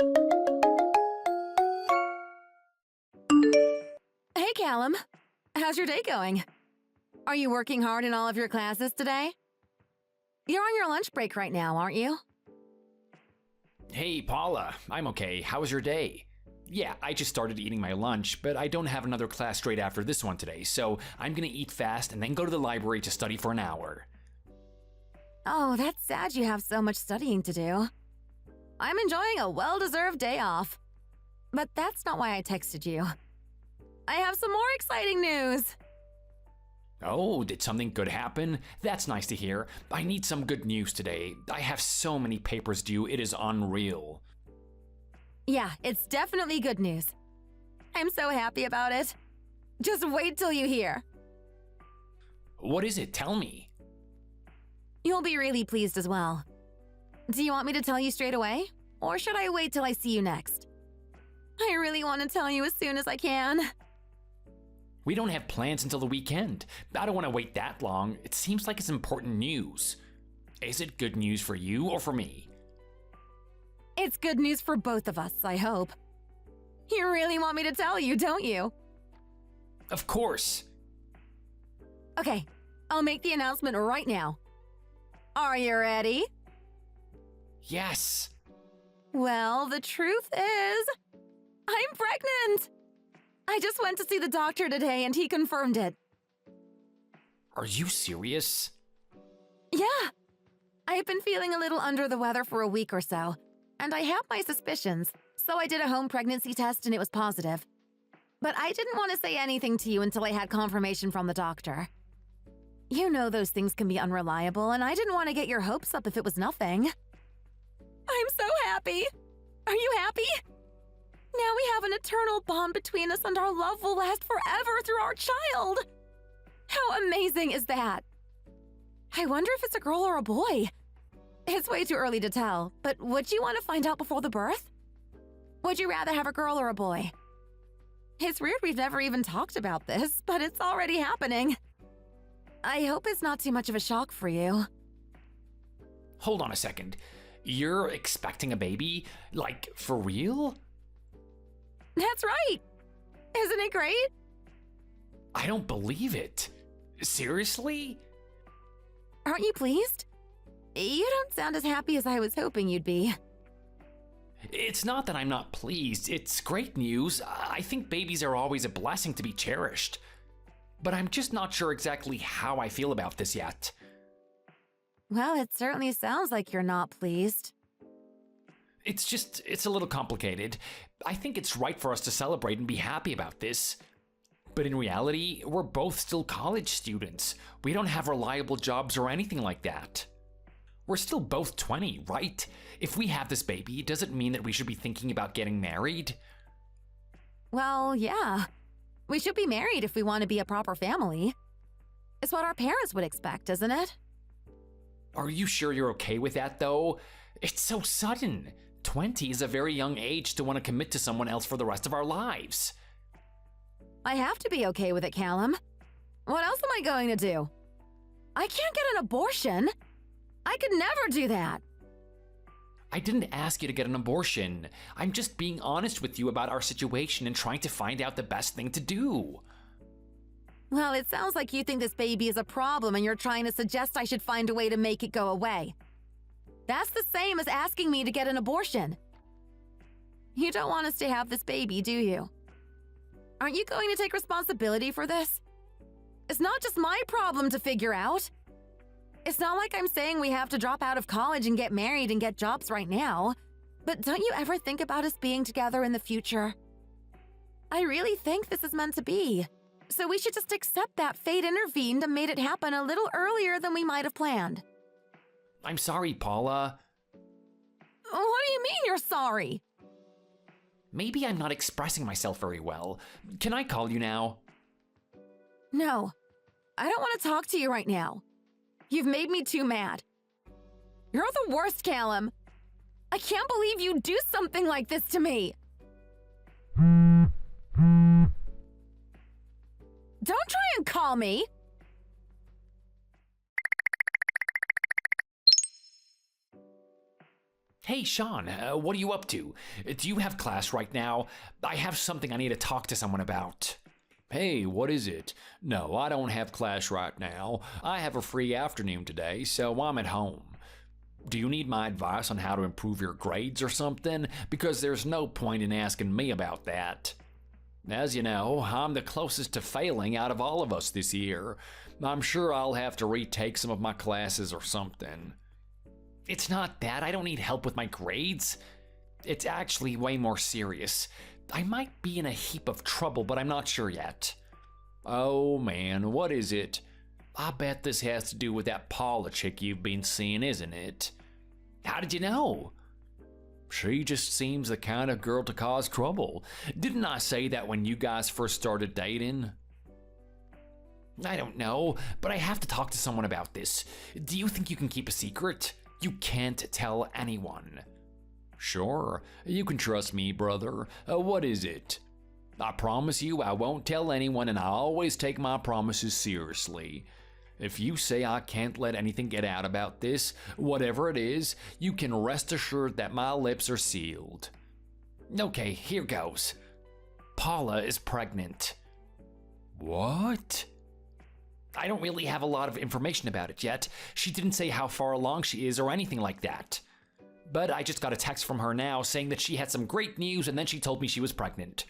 Hey, Callum. How's your day going? Are you working hard in all of your classes today? You're on your lunch break right now, aren't you? Hey, Paula. I'm okay. How was your day? Yeah, I just started eating my lunch, but I don't have another class straight after this one today, so I'm gonna eat fast and then go to the library to study for an hour. Oh, that's sad you have so much studying to do. I'm enjoying a well-deserved day off. But that's not why I texted you. I have some more exciting news. Oh, did something good happen? That's nice to hear. I need some good news today. I have so many papers due, it is unreal. Yeah, it's definitely good news. I'm so happy about it. Just wait till you hear. What is it? Tell me. You'll be really pleased as well. Do you want me to tell you straight away? Or should I wait till I see you next? I really want to tell you as soon as I can. We don't have plans until the weekend. I don't want to wait that long. It seems like it's important news. Is it good news for you or for me? It's good news for both of us, I hope. You really want me to tell you, don't you? Of course. Okay, I'll make the announcement right now. Are you ready? Yes. Well, the truth is, I'm pregnant! I just went to see the doctor today and he confirmed it. Are you serious? Yeah. I've been feeling a little under the weather for a week or so, and I have my suspicions, so I did a home pregnancy test and it was positive. But I didn't want to say anything to you until I had confirmation from the doctor. You know those things can be unreliable, and I didn't want to get your hopes up if it was nothing. I'm so happy! Are you happy? Now we have an eternal bond between us and our love will last forever through our child! How amazing is that? I wonder if it's a girl or a boy. It's way too early to tell, but would you want to find out before the birth? Would you rather have a girl or a boy? It's weird we've never even talked about this, but it's already happening. I hope it's not too much of a shock for you. Hold on a second. You're expecting a baby? Like, for real? That's right! Isn't it great? I don't believe it. Seriously? Aren't you pleased? You don't sound as happy as I was hoping you'd be. It's not that I'm not pleased. It's great news. I think babies are always a blessing to be cherished. But I'm just not sure exactly how I feel about this yet. Well, it certainly sounds like you're not pleased. It's a little complicated. I think it's right for us to celebrate and be happy about this. But in reality, we're both still college students. We don't have reliable jobs or anything like that. We're still both 20, right? If we have this baby, does it mean that we should be thinking about getting married? Well, yeah. We should be married if we want to be a proper family. It's what our parents would expect, isn't it? Are you sure you're okay with that, though? It's so sudden. 20 is a very young age to want to commit to someone else for the rest of our lives. I have to be okay with it, Callum. What else am I going to do? I can't get an abortion. I could never do that. I didn't ask you to get an abortion. I'm just being honest with you about our situation and trying to find out the best thing to do. Well, it sounds like you think this baby is a problem and you're trying to suggest I should find a way to make it go away. That's the same as asking me to get an abortion. You don't want us to have this baby, do you? Aren't you going to take responsibility for this? It's not just my problem to figure out. It's not like I'm saying we have to drop out of college and get married and get jobs right now. But don't you ever think about us being together in the future? I really think this is meant to be. So we should just accept that fate intervened and made it happen a little earlier than we might have planned. I'm sorry, Paula. What do you mean you're sorry? Maybe I'm not expressing myself very well. Can I call you now? No, I don't want to talk to you right now. You've made me too mad. You're the worst, Callum. I can't believe you do something like this to me. Don't try and call me. Hey, Sean, what are you up to? Do you have class right now? I have something I need to talk to someone about. Hey, what is it? No, I don't have class right now. I have a free afternoon today, so I'm at home. Do you need my advice on how to improve your grades or something? Because there's no point in asking me about that. As you know, I'm the closest to failing out of all of us this year. I'm sure I'll have to retake some of my classes or something. It's not that. I don't need help with my grades. It's actually way more serious. I might be in a heap of trouble, but I'm not sure yet. Oh man, what is it? I bet this has to do with that Paula chick you've been seeing, isn't it? How did you know? She just seems the kind of girl to cause trouble. Didn't I say that when you guys first started dating? I don't know, but I have to talk to someone about this. Do you think you can keep a secret? You can't tell anyone. Sure, you can trust me, brother. What is it? I promise you I won't tell anyone, and I always take my promises seriously. If you say I can't let anything get out about this, whatever it is, you can rest assured that my lips are sealed. Okay, here goes. Paula is pregnant. What? I don't really have a lot of information about it yet. She didn't say how far along she is or anything like that. But I just got a text from her now saying that she had some great news, and then she told me she was pregnant.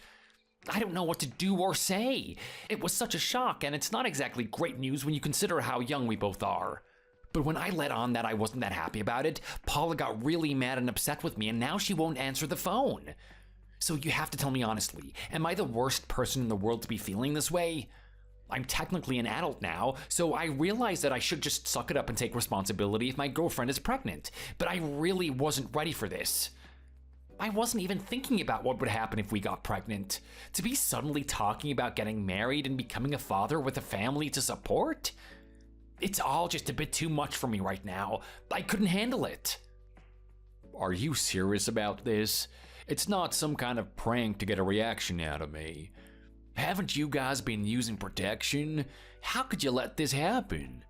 I don't know what to do or say. It was such a shock, and it's not exactly great news when you consider how young we both are. But when I let on that I wasn't that happy about it, Paula got really mad and upset with me, and now she won't answer the phone. So you have to tell me honestly, am I the worst person in the world to be feeling this way? I'm technically an adult now, so I realize that I should just suck it up and take responsibility if my girlfriend is pregnant, but I really wasn't ready for this. I wasn't even thinking about what would happen if we got pregnant. To be suddenly talking about getting married and becoming a father with a family to support? It's all just a bit too much for me right now. I couldn't handle it. Are you serious about this? It's not some kind of prank to get a reaction out of me. Haven't you guys been using protection? How could you let this happen?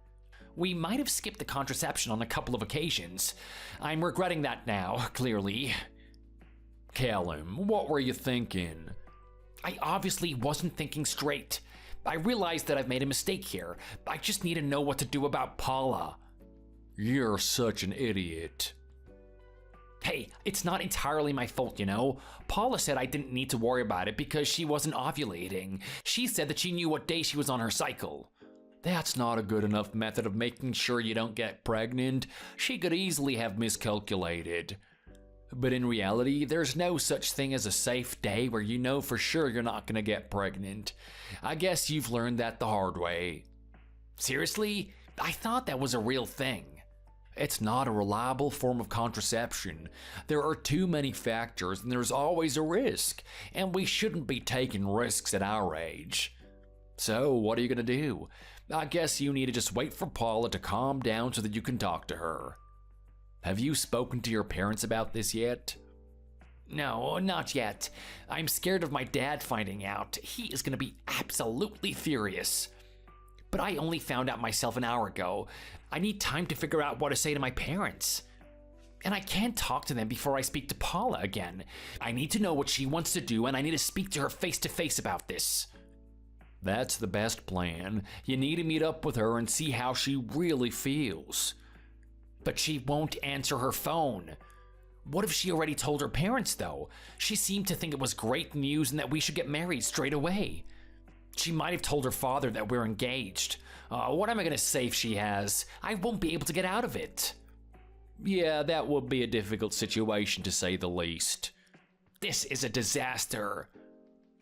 We might have skipped the contraception on a couple of occasions. I'm regretting that now, clearly. Callum, what were you thinking? I obviously wasn't thinking straight. I realize that I've made a mistake here. I just need to know what to do about Paula. You're such an idiot. Hey, it's not entirely my fault, you know? Paula said I didn't need to worry about it because she wasn't ovulating. She said that she knew what day she was on her cycle. That's not a good enough method of making sure you don't get pregnant. She could easily have miscalculated. But in reality, there's no such thing as a safe day where you know for sure you're not gonna get pregnant. I guess you've learned that the hard way. Seriously? I thought that was a real thing. It's not a reliable form of contraception. There are too many factors and there's always a risk, and we shouldn't be taking risks at our age. So, what are you gonna do? I guess you need to just wait for Paula to calm down so that you can talk to her. Have you spoken to your parents about this yet? No, not yet. I'm scared of my dad finding out. He is gonna be absolutely furious. But I only found out myself an hour ago. I need time to figure out what to say to my parents. And I can't talk to them before I speak to Paula again. I need to know what she wants to do, and I need to speak to her face to face about this. That's the best plan. You need to meet up with her and see how she really feels. But she won't answer her phone. What if she already told her parents, though? She seemed to think it was great news and that we should get married straight away. She might have told her father that we're engaged. What am I gonna say if she has? I won't be able to get out of it. Yeah, that would be a difficult situation to say the least. This is a disaster.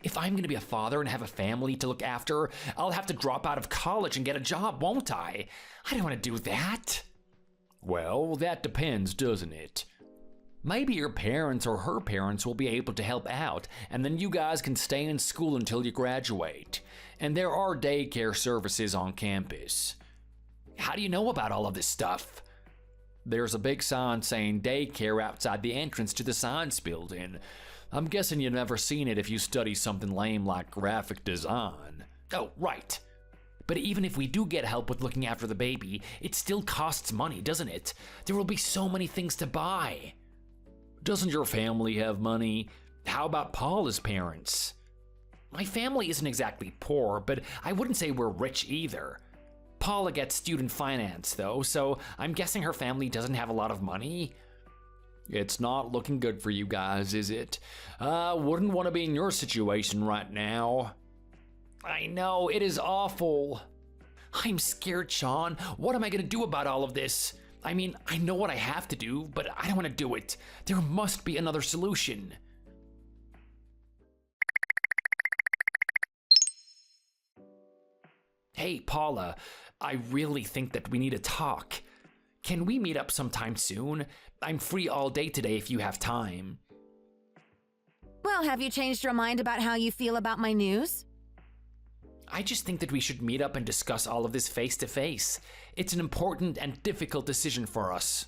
If I'm gonna be a father and have a family to look after, I'll have to drop out of college and get a job, won't I? I don't wanna do that. Well, that depends, doesn't it? Maybe your parents or her parents will be able to help out, and then you guys can stay in school until you graduate. And there are daycare services on campus. How do you know about all of this stuff? There's a big sign saying daycare outside the entrance to the science building. I'm guessing you've never seen it if you study something lame like graphic design. Oh, right. But even if we do get help with looking after the baby, it still costs money, doesn't it? There will be so many things to buy. Doesn't your family have money? How about Paula's parents? My family isn't exactly poor, but I wouldn't say we're rich either. Paula gets student finance, though, so I'm guessing her family doesn't have a lot of money. It's not looking good for you guys, is it? Wouldn't want to be in your situation right now. I know, it is awful. I'm scared, Sean. What am I gonna do about all of this? I mean, I know what I have to do, but I don't want to do it. There must be another solution. Hey, Paula, I really think that we need to talk. Can we meet up sometime soon? I'm free all day today if you have time. Well, have you changed your mind about how you feel about my news? I just think that we should meet up and discuss all of this face to face. It's an important and difficult decision for us.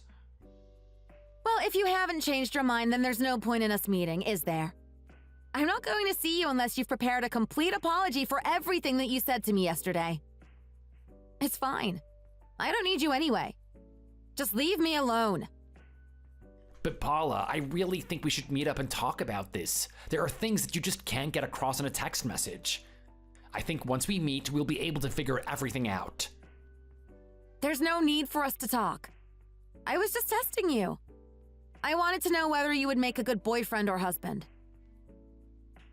Well, if you haven't changed your mind, then there's no point in us meeting, is there? I'm not going to see you unless you've prepared a complete apology for everything that you said to me yesterday. It's fine. I don't need you anyway. Just leave me alone. But Paula, I really think we should meet up and talk about this. There are things that you just can't get across in a text message. I think once we meet, we'll be able to figure everything out. There's no need for us to talk. I was just testing you. I wanted to know whether you would make a good boyfriend or husband.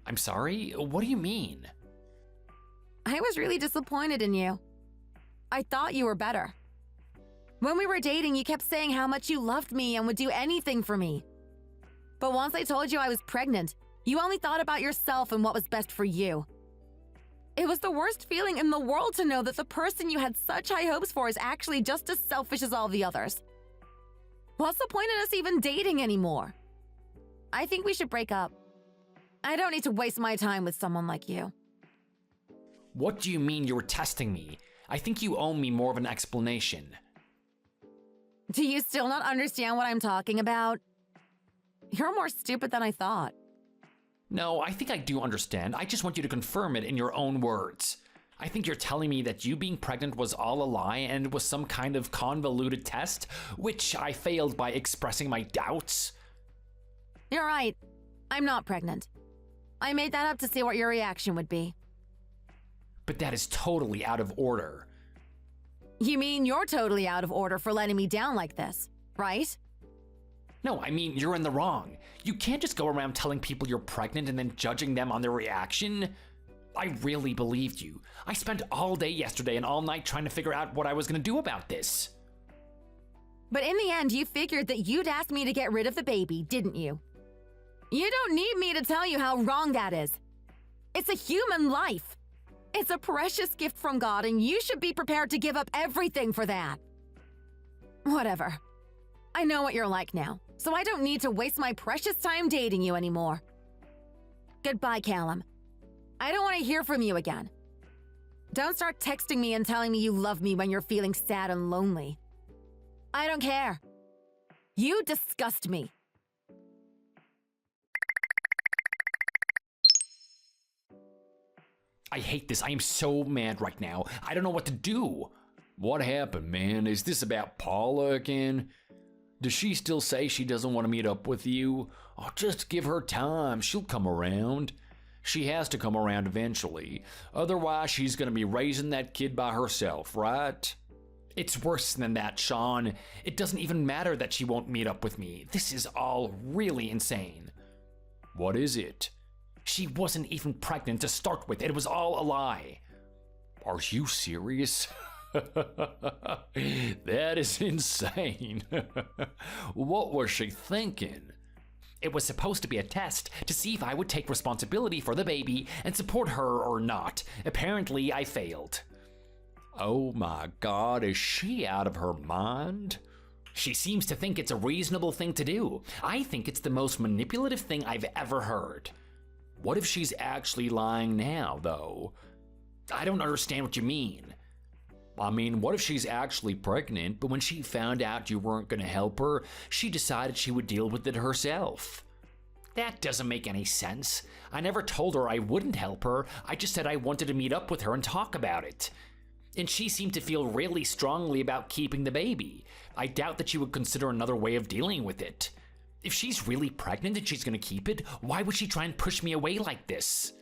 I'm sorry? What do you mean? I was really disappointed in you. I thought you were better. When we were dating, you kept saying how much you loved me and would do anything for me. But once I told you I was pregnant, you only thought about yourself and what was best for you. It was the worst feeling in the world to know that the person you had such high hopes for is actually just as selfish as all the others. What's the point in us even dating anymore? I think we should break up. I don't need to waste my time with someone like you. What do you mean you were testing me? I think you owe me more of an explanation. Do you still not understand what I'm talking about? You're more stupid than I thought. No, I think I do understand. I just want you to confirm it in your own words. I think you're telling me that you being pregnant was all a lie and it was some kind of convoluted test, which I failed by expressing my doubts. You're right. I'm not pregnant. I made that up to see what your reaction would be. But that is totally out of order. You mean you're totally out of order for letting me down like this, right? No, I mean, you're in the wrong. You can't just go around telling people you're pregnant and then judging them on their reaction. I really believed you. I spent all day yesterday and all night trying to figure out what I was going to do about this. But in the end, you figured that you'd ask me to get rid of the baby, didn't you? You don't need me to tell you how wrong that is. It's a human life. It's a precious gift from God, and you should be prepared to give up everything for that. Whatever. I know what you're like now, so I don't need to waste my precious time dating you anymore. Goodbye, Callum. I don't want to hear from you again. Don't start texting me and telling me you love me when you're feeling sad and lonely. I don't care. You disgust me. I hate this. I am so mad right now. I don't know what to do. What happened, man? Is this about Paula again? Does she still say she doesn't want to meet up with you? Oh, just give her time. She'll come around. She has to come around eventually. Otherwise, she's going to be raising that kid by herself, right? It's worse than that, Sean. It doesn't even matter that she won't meet up with me. This is all really insane. What is it? She wasn't even pregnant to start with. It was all a lie. Are you serious? That is insane. What was she thinking? It was supposed to be a test to see if I would take responsibility for the baby and support her or not. Apparently, I failed. Oh my God, is she out of her mind? She seems to think it's a reasonable thing to do. I think it's the most manipulative thing I've ever heard. What if she's actually lying now, though? I don't understand what you mean. I mean, what if she's actually pregnant, but when she found out you weren't going to help her, she decided she would deal with it herself? That doesn't make any sense. I never told her I wouldn't help her. I just said I wanted to meet up with her and talk about it. And she seemed to feel really strongly about keeping the baby. I doubt that she would consider another way of dealing with it. If she's really pregnant and she's gonna keep it, why would she try and push me away like this?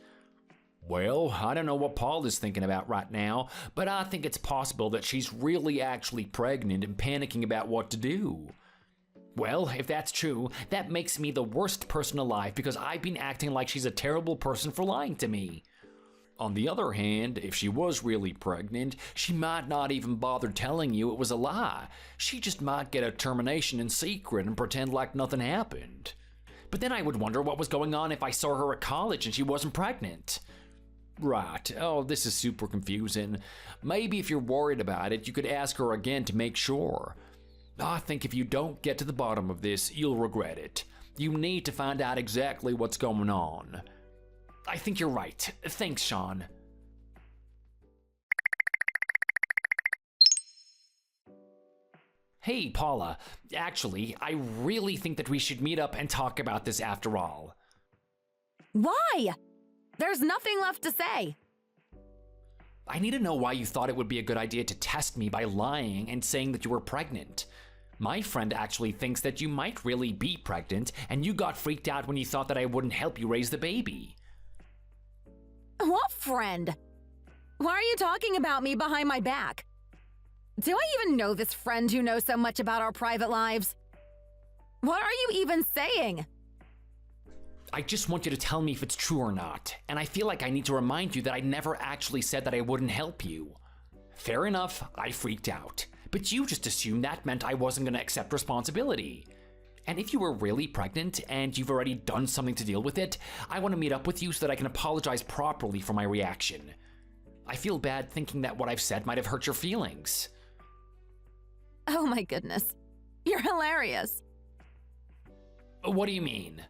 Well, I don't know what Paul is thinking about right now, but I think it's possible that she's really actually pregnant and panicking about what to do. Well, if that's true, that makes me the worst person alive because I've been acting like she's a terrible person for lying to me. On the other hand, if she was really pregnant, she might not even bother telling you it was a lie. She just might get a termination in secret and pretend like nothing happened. But then I would wonder what was going on if I saw her at college and she wasn't pregnant. Right. Oh, this is super confusing. Maybe if you're worried about it, you could ask her again to make sure. I think if you don't get to the bottom of this, you'll regret it. You need to find out exactly what's going on. I think you're right. Thanks, Sean. Hey, Paula. Actually, I really think that we should meet up and talk about this after all. Why? There's nothing left to say. I need to know why you thought it would be a good idea to test me by lying and saying that you were pregnant. My friend actually thinks that you might really be pregnant, and you got freaked out when you thought that I wouldn't help you raise the baby. What friend? Why are you talking about me behind my back? Do I even know this friend who knows so much about our private lives? What are you even saying? I just want you to tell me if it's true or not, and I feel like I need to remind you that I never actually said that I wouldn't help you. Fair enough, I freaked out, but you just assumed that meant I wasn't going to accept responsibility. And if you were really pregnant and you've already done something to deal with it, I want to meet up with you so that I can apologize properly for my reaction. I feel bad thinking that what I've said might have hurt your feelings. Oh my goodness. You're hilarious. What do you mean?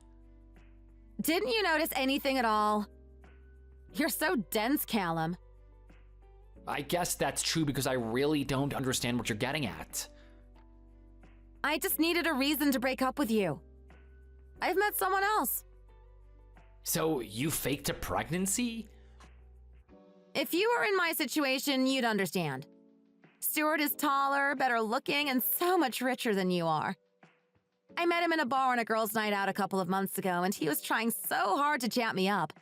Didn't you notice anything at all? You're so dense, Callum. I guess that's true because I really don't understand what you're getting at. I just needed a reason to break up with you. I've met someone else. So you faked a pregnancy? If you were in my situation, you'd understand. Stuart is taller, better looking, and so much richer than you are. I met him in a bar on a girls' night out a couple of months ago, and he was trying so hard to chat me up.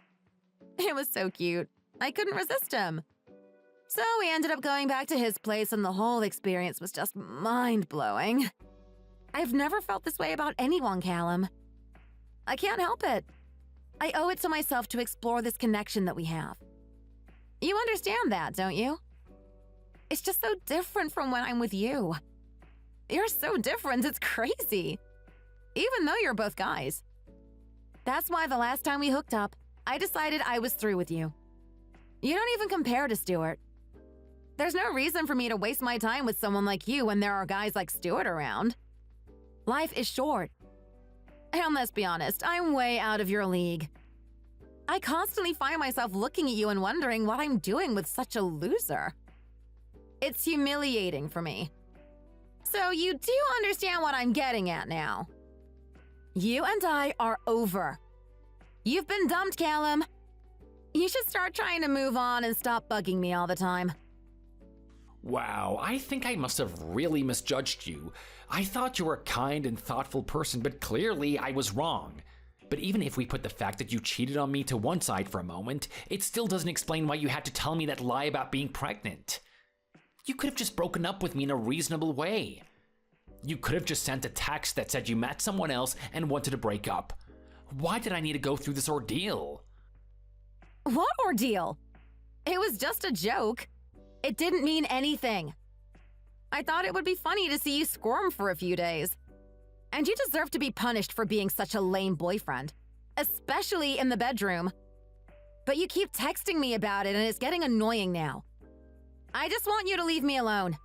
It was so cute. I couldn't resist him. So we ended up going back to his place, and the whole experience was just mind-blowing. I've never felt this way about anyone, Callum. I can't help it. I owe it to myself to explore this connection that we have. You understand that, don't you? It's just so different from when I'm with you. You're so different, it's crazy. Even though you're both guys. That's why the last time we hooked up, I decided I was through with you. You don't even compare to Stuart. There's no reason for me to waste my time with someone like you when there are guys like Stuart around. Life is short. And let's be honest, I'm way out of your league. I constantly find myself looking at you and wondering what I'm doing with such a loser. It's humiliating for me. So you do understand what I'm getting at now. You and I are over. You've been dumped, Callum. You should start trying to move on and stop bugging me all the time. Wow, I think I must have really misjudged you. I thought you were a kind and thoughtful person, but clearly I was wrong. But even if we put the fact that you cheated on me to one side for a moment, it still doesn't explain why you had to tell me that lie about being pregnant. You could have just broken up with me in a reasonable way. You could have just sent a text that said you met someone else and wanted to break up. Why did I need to go through this ordeal? What ordeal? It was just a joke. It didn't mean anything. I thought it would be funny to see you squirm for a few days. And you deserve to be punished for being such a lame boyfriend, especially in the bedroom. But you keep texting me about it and it's getting annoying now. I just want you to leave me alone.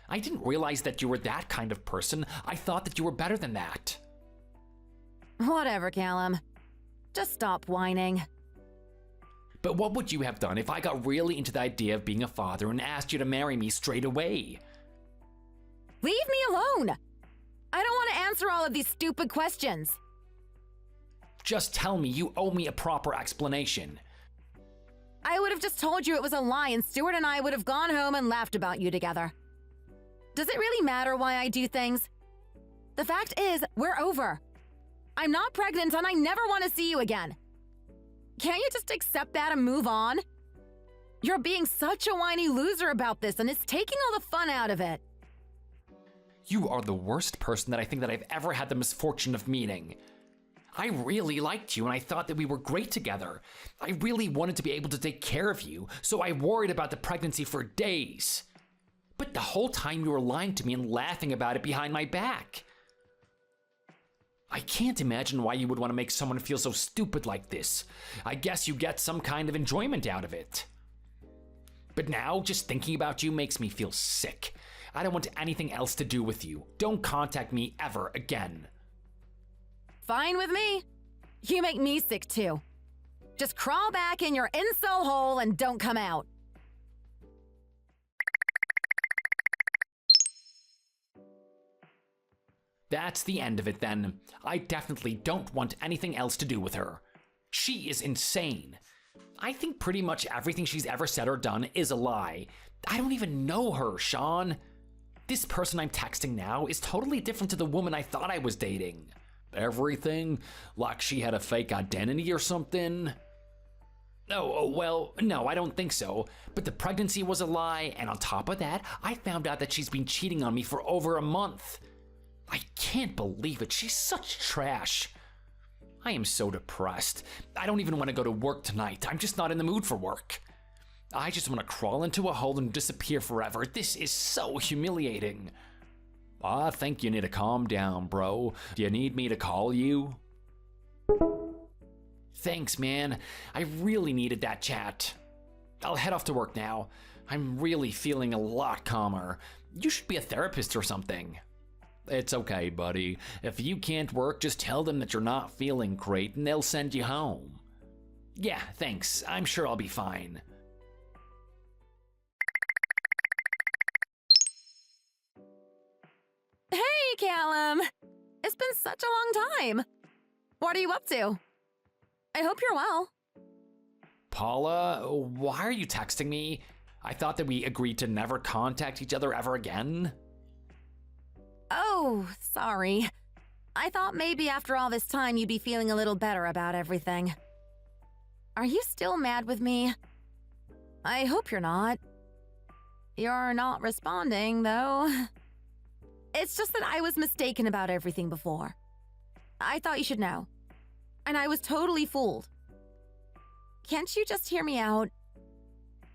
I didn't realize that you were that kind of person. I thought that you were better than that. Whatever, Callum. Just stop whining. But what would you have done if I got really into the idea of being a father and asked you to marry me straight away? Leave me alone! I don't want to answer all of these stupid questions. Just tell me you owe me a proper explanation. I would have just told you it was a lie and Stuart and I would have gone home and laughed about you together. Does it really matter why I do things? The fact is, we're over. I'm not pregnant and I never want to see you again. Can't you just accept that and move on? You're being such a whiny loser about this and it's taking all the fun out of it. You are the worst person that I think that I've ever had the misfortune of meeting. I really liked you and I thought that we were great together. I really wanted to be able to take care of you, so I worried about the pregnancy for days. But the whole time you were lying to me and laughing about it behind my back. I can't imagine why you would want to make someone feel so stupid like this. I guess you get some kind of enjoyment out of it. But now, just thinking about you makes me feel sick. I don't want anything else to do with you. Don't contact me ever again. Fine with me. You make me sick too. Just crawl back in your incel hole and don't come out. That's the end of it then. I definitely don't want anything else to do with her. She is insane. I think pretty much everything she's ever said or done is a lie. I don't even know her, Sean. This person I'm texting now is totally different to the woman I thought I was dating. Everything? Like she had a fake identity or something? Oh, well, no, I don't think so. But the pregnancy was a lie, and on top of that, I found out that she's been cheating on me for over a month. I can't believe it. She's such trash. I am so depressed. I don't even want to go to work tonight. I'm just not in the mood for work. I just want to crawl into a hole and disappear forever. This is so humiliating. I think you need to calm down, bro. Do you need me to call you? Thanks, man. I really needed that chat. I'll head off to work now. I'm really feeling a lot calmer. You should be a therapist or something. It's okay, buddy. If you can't work, just tell them that you're not feeling great and they'll send you home. Yeah, thanks. I'm sure I'll be fine. Hey, Callum. It's been such a long time. What are you up to? I hope you're well. Paula, why are you texting me? I thought that we agreed to never contact each other ever again. Oh, sorry. I thought maybe after all this time you'd be feeling a little better about everything. Are you still mad with me? I hope you're not. You're not responding, though. It's just that I was mistaken about everything before. I thought you should know. And I was totally fooled. Can't you just hear me out?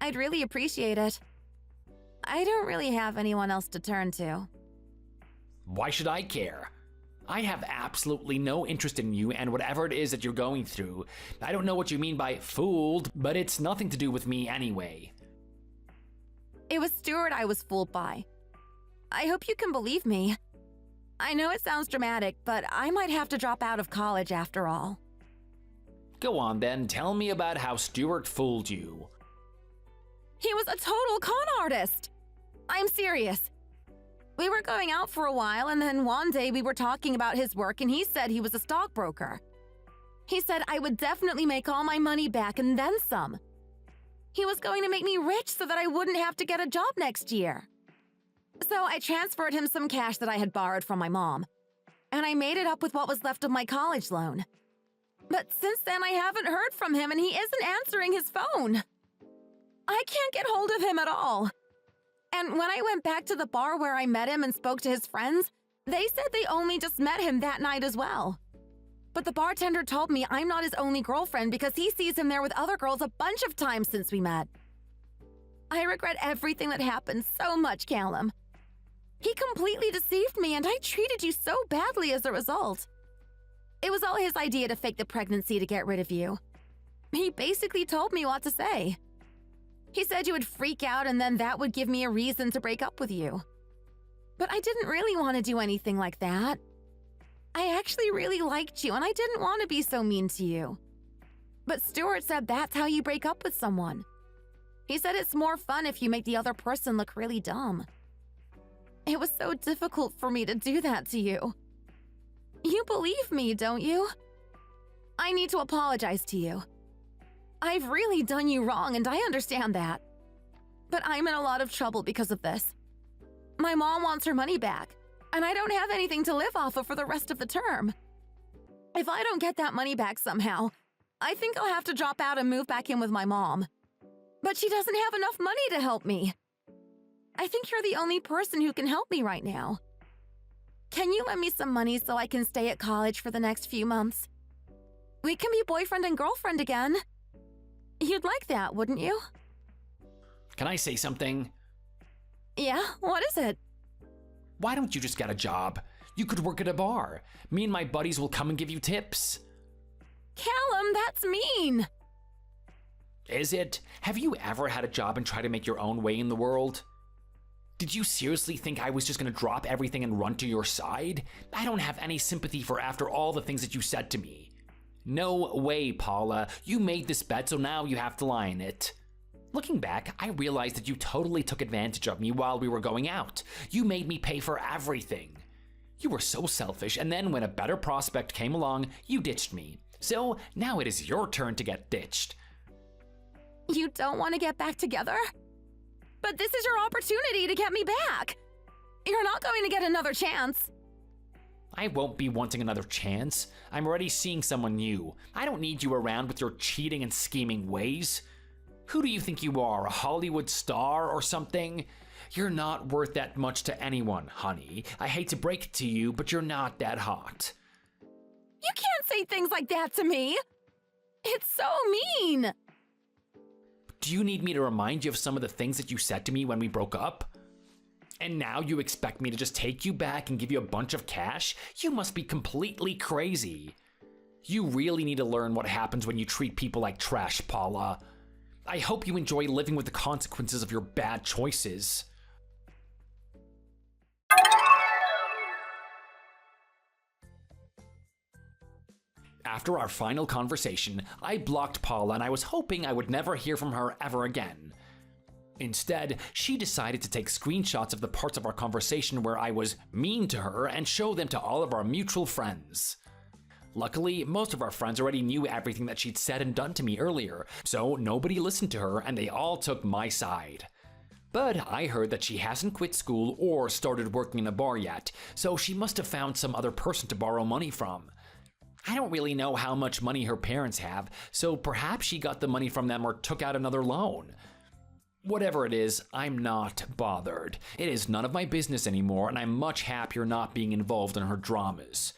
I'd really appreciate it. I don't really have anyone else to turn to. Why should I care? I have absolutely no interest in you and whatever it is that you're going through. I don't know what you mean by fooled, but it's nothing to do with me anyway. It was Stuart I was fooled by. I hope you can believe me. I know it sounds dramatic, but I might have to drop out of college after all. Go on then, tell me about how Stuart fooled you. He was a total con artist! I'm serious. We were going out for a while, and then one day we were talking about his work, and he said he was a stockbroker. He said I would definitely make all my money back and then some. He was going to make me rich so that I wouldn't have to get a job next year. So I transferred him some cash that I had borrowed from my mom, and I made it up with what was left of my college loan. But since then, I haven't heard from him, and he isn't answering his phone. I can't get hold of him at all. And when I went back to the bar where I met him and spoke to his friends, they said they only just met him that night as well. But the bartender told me I'm not his only girlfriend because he sees him there with other girls a bunch of times since we met. I regret everything that happened so much, Callum. He completely deceived me and I treated you so badly as a result. It was all his idea to fake the pregnancy to get rid of you. He basically told me what to say. He said you would freak out and then that would give me a reason to break up with you. But I didn't really want to do anything like that. I actually really liked you and I didn't want to be so mean to you. But Stuart said that's how you break up with someone. He said it's more fun if you make the other person look really dumb. It was so difficult for me to do that to you. You believe me, don't you? I need to apologize to you. I've really done you wrong and I understand that. But I'm in a lot of trouble because of this. My mom wants her money back. and I don't have anything to live off of for the rest of the term. If I don't get that money back somehow, I think I'll have to drop out and move back in with my mom. But she doesn't have enough money to help me. I think you're the only person who can help me right now. Can you lend me some money so I can stay at college for the next few months? We can be boyfriend and girlfriend again. You'd like that, wouldn't you? Can I say something? Yeah, what is it? Why don't you just get a job? You could work at a bar. Me and my buddies will come and give you tips. Callum, that's mean. Is it? Have you ever had a job and try to make your own way in the world? Did you seriously think I was just gonna drop everything and run to your side? I don't have any sympathy for after all the things that you said to me. No way, Paula. You made this bet, so now you have to lie in it. Looking back, I realized that you totally took advantage of me while we were going out. You made me pay for everything. You were so selfish, and then when a better prospect came along, you ditched me. So now it is your turn to get ditched. You don't want to get back together? But this is your opportunity to get me back. You're not going to get another chance. I won't be wanting another chance. I'm already seeing someone new. I don't need you around with your cheating and scheming ways. Who do you think you are, a Hollywood star or something? You're not worth that much to anyone, honey. I hate to break it to you, but you're not that hot. You can't say things like that to me. It's so mean. Do you need me to remind you of some of the things that you said to me when we broke up? And now you expect me to just take you back and give you a bunch of cash? You must be completely crazy. You really need to learn what happens when you treat people like trash, Paula. I hope you enjoy living with the consequences of your bad choices. After our final conversation, I blocked Paula and I was hoping I would never hear from her ever again. Instead, she decided to take screenshots of the parts of our conversation where I was mean to her and show them to all of our mutual friends. Luckily, most of our friends already knew everything that she'd said and done to me earlier, so nobody listened to her and they all took my side. But I heard that she hasn't quit school or started working in a bar yet, so she must have found some other person to borrow money from. I don't really know how much money her parents have, so perhaps she got the money from them or took out another loan. Whatever it is, I'm not bothered. It is none of my business anymore, and I'm much happier not being involved in her dramas.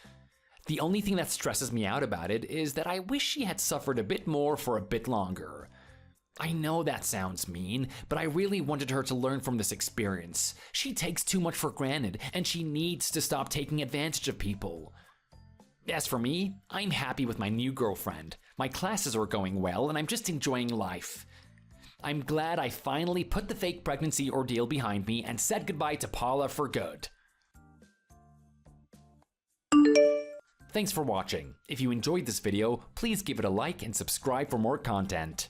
The only thing that stresses me out about it is that I wish she had suffered a bit more for a bit longer. I know that sounds mean, but I really wanted her to learn from this experience. She takes too much for granted, and she needs to stop taking advantage of people. As for me, I'm happy with my new girlfriend. My classes are going well, and I'm just enjoying life. I'm glad I finally put the fake pregnancy ordeal behind me and said goodbye to Paula for good. Thanks for watching. If you enjoyed this video, please give it a like and subscribe for more content.